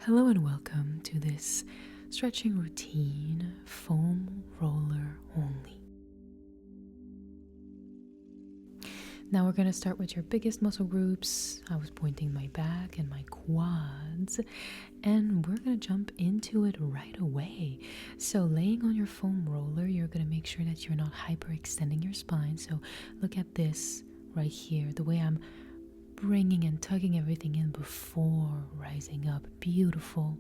Hello and welcome to this stretching routine, foam roller only. Now we're going to start with your biggest muscle groups. I was pointing my back and my quads, and we're going to jump into it right away. So laying on your foam roller, you're going to make sure that you're not hyperextending your spine. So look at this right here, the way I'm bringing and tugging everything in before rising up. Beautiful.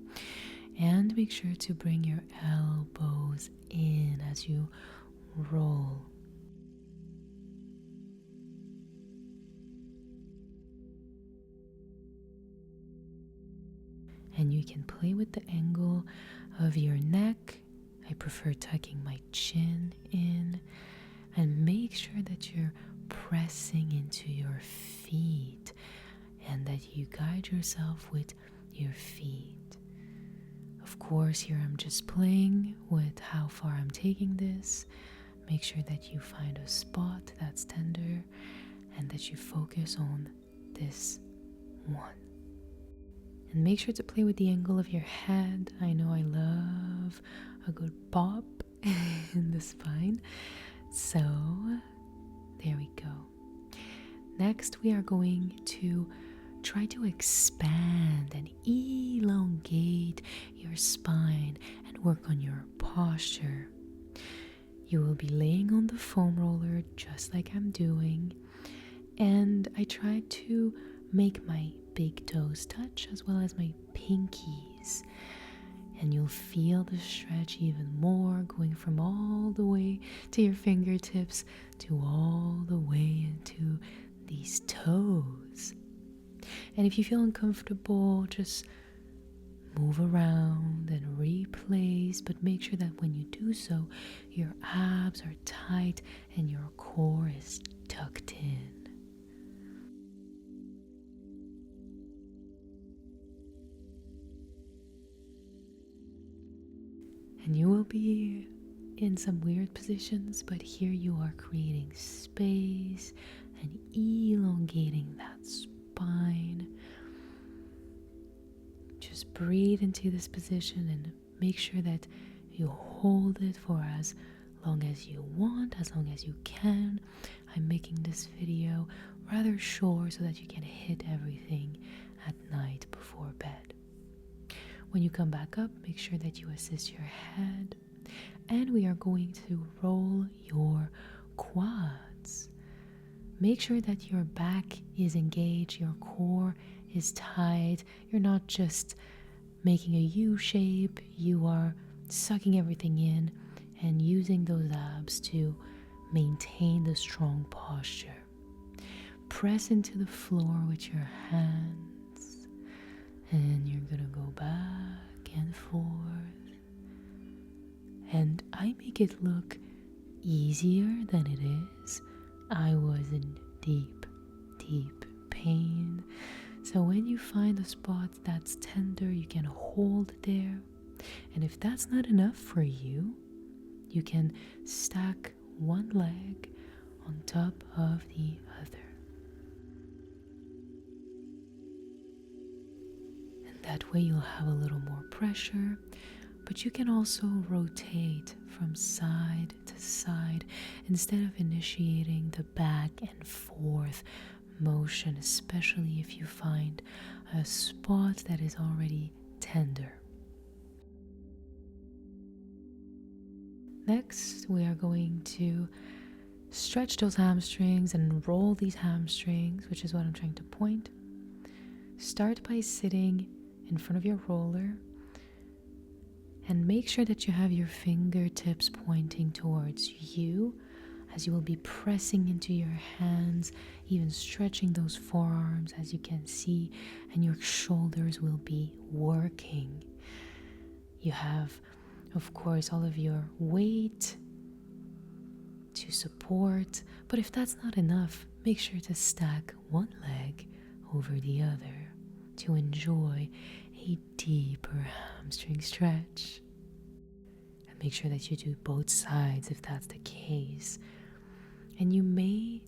And make sure to bring your elbows in as you roll. And you can play with the angle of your neck. I prefer tucking my chin in, and make sure that you're pressing into your feet and that you guide yourself with your feet. Of course, here I'm just playing with how far I'm taking this. Make sure that you find a spot that's tender and that you focus on this one. And make sure to play with the angle of your head. I know I love a good pop in the spine. So there we go. Next, we are going to try to expand and elongate your spine and work on your posture. You will be laying on the foam roller just like I'm doing, and I try to make my big toes touch as well as my pinkies. And you'll feel the stretch even more, going from all the way to your fingertips to all the way into these toes. And if you feel uncomfortable, just move around and replace, but make sure that when you do so, your abs are tight and your core is tucked in. And you will be in some weird positions, but here you are creating space and elongating that spine. Just breathe into this position and make sure that you hold it for as long as you want, as long as you can. I'm making this video rather short so that you can hit everything at night before bed. When you come back up, make sure that you assist your head, and we are going to roll your quads. Make sure that your back is engaged, your core is tight. You're not just making a U shape, you are sucking everything in and using those abs to maintain the strong posture. Press into the floor with your hands, and you're gonna go back and forth. And I make it look easier than it is. I was in deep pain. So when you find a spot that's tender, you can hold there. And if that's not enough for you, you can stack one leg on top of the other. That way you'll have a little more pressure, but you can also rotate from side to side instead of initiating the back and forth motion, especially if you find a spot that is already tender. Next, we are going to stretch those hamstrings and roll these hamstrings, which is what I'm trying to point. Start by sitting in front of your roller and make sure that you have your fingertips pointing towards you as you will be pressing into your hands, even stretching those forearms as you can see, and your shoulders will be working. You have, of course, all of your weight to support, but if that's not enough, make sure to stack one leg over the other to enjoy a deeper hamstring stretch. And make sure that you do both sides if that's the case. And you may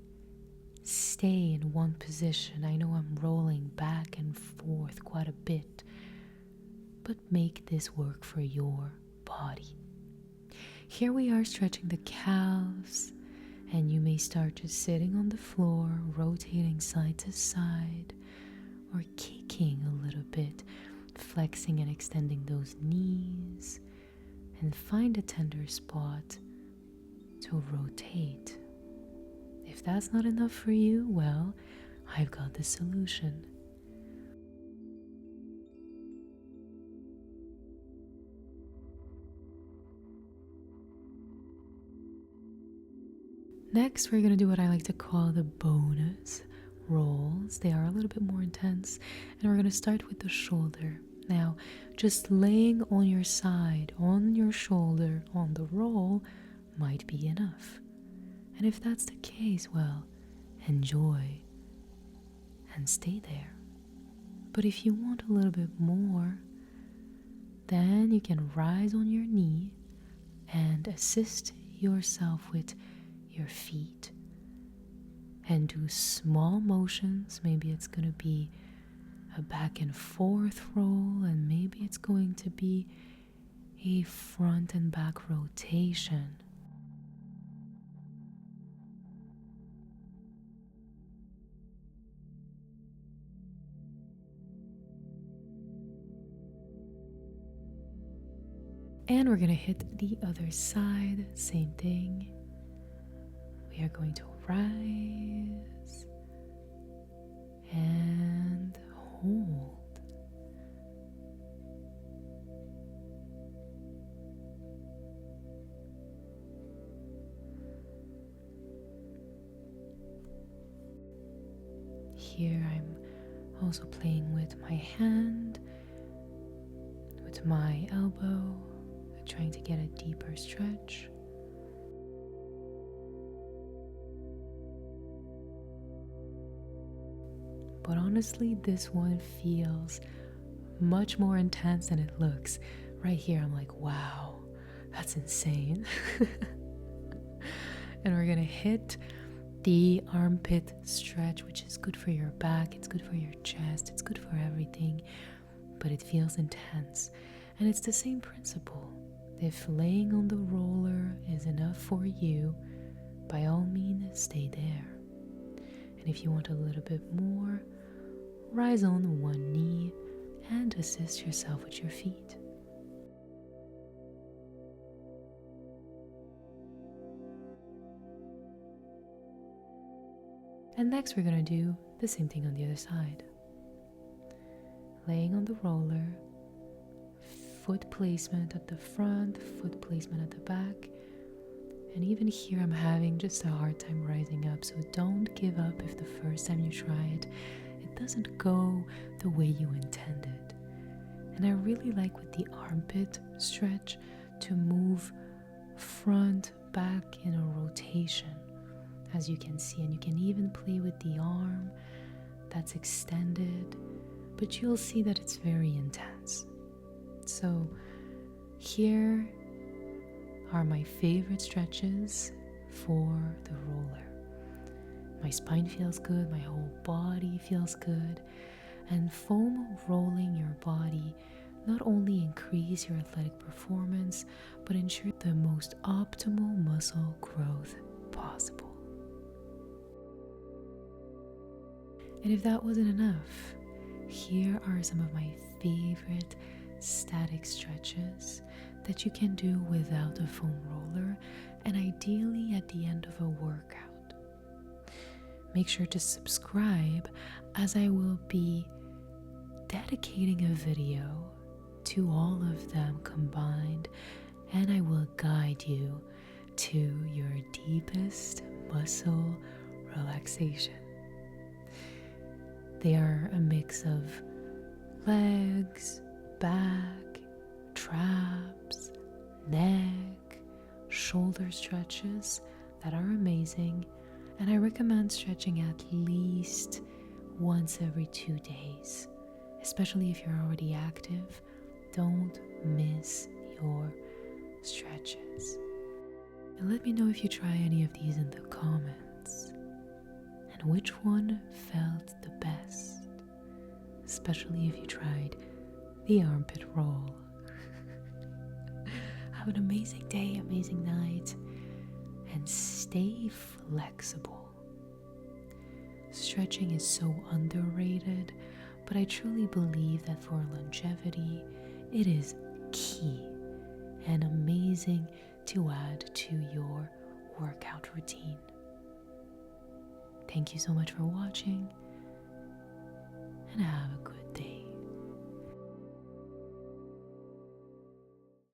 stay in one position. I know I'm rolling back and forth quite a bit, but make this work for your body. Here we are stretching the calves, and you may start just sitting on the floor, rotating side to side, or kicking a little bit, flexing and extending those knees, and find a tender spot to rotate. If that's not enough for you, well, I've got the solution. Next, we're going to do what I like to call the bonus rolls. They are a little bit more intense, and we're going to start with the shoulder. Now, just laying on your side, on your shoulder, on the roll might be enough. And if that's the case, well, enjoy and stay there. But if you want a little bit more, then you can rise on your knee and assist yourself with your feet and do small motions. Maybe it's going to be a back and forth roll, and maybe it's going to be a front and back rotation. And we're going to hit the other side, same thing. We are going to rise and hold. Here I'm also playing with my hand, with my elbow, trying to get a deeper stretch. But honestly, this one feels much more intense than it looks. Right here, I'm like, wow, that's insane. And we're gonna hit the armpit stretch, which is good for your back, it's good for your chest, it's good for everything, but it feels intense. And it's the same principle. If laying on the roller is enough for you, by all means, stay there. And if you want a little bit more, rise on one knee and assist yourself with your feet. And next we're going to do the same thing on the other side. Laying on the roller, foot placement at the front, foot placement at the back. And even here I'm having just a hard time rising up, so don't give up if the first time you try it, it doesn't go the way you intended. And I really like with the armpit stretch to move front, back in a rotation, as you can see. And you can even play with the arm that's extended, but you'll see that it's very intense. So here are my favorite stretches for the roller. My spine feels good, my whole body feels good, and foam rolling your body not only increase your athletic performance, but ensure the most optimal muscle growth possible. And if that wasn't enough, here are some of my favorite static stretches that you can do without a foam roller, and ideally at the end of a workout. Make sure to subscribe, as I will be dedicating a video to all of them combined, and I will guide you to your deepest muscle relaxation. They are a mix of legs, back, traps, neck, shoulder stretches that are amazing, and I recommend stretching at least once every 2 days, especially if you're already active. Don't miss your stretches. And let me know if you try any of these in the comments, and which one felt the best, especially if you tried the armpit roll. Have an amazing day, amazing night, and stay flexible. Stretching is so underrated, but I truly believe that for longevity, it is key and amazing to add to your workout routine. Thank you so much for watching, and have a good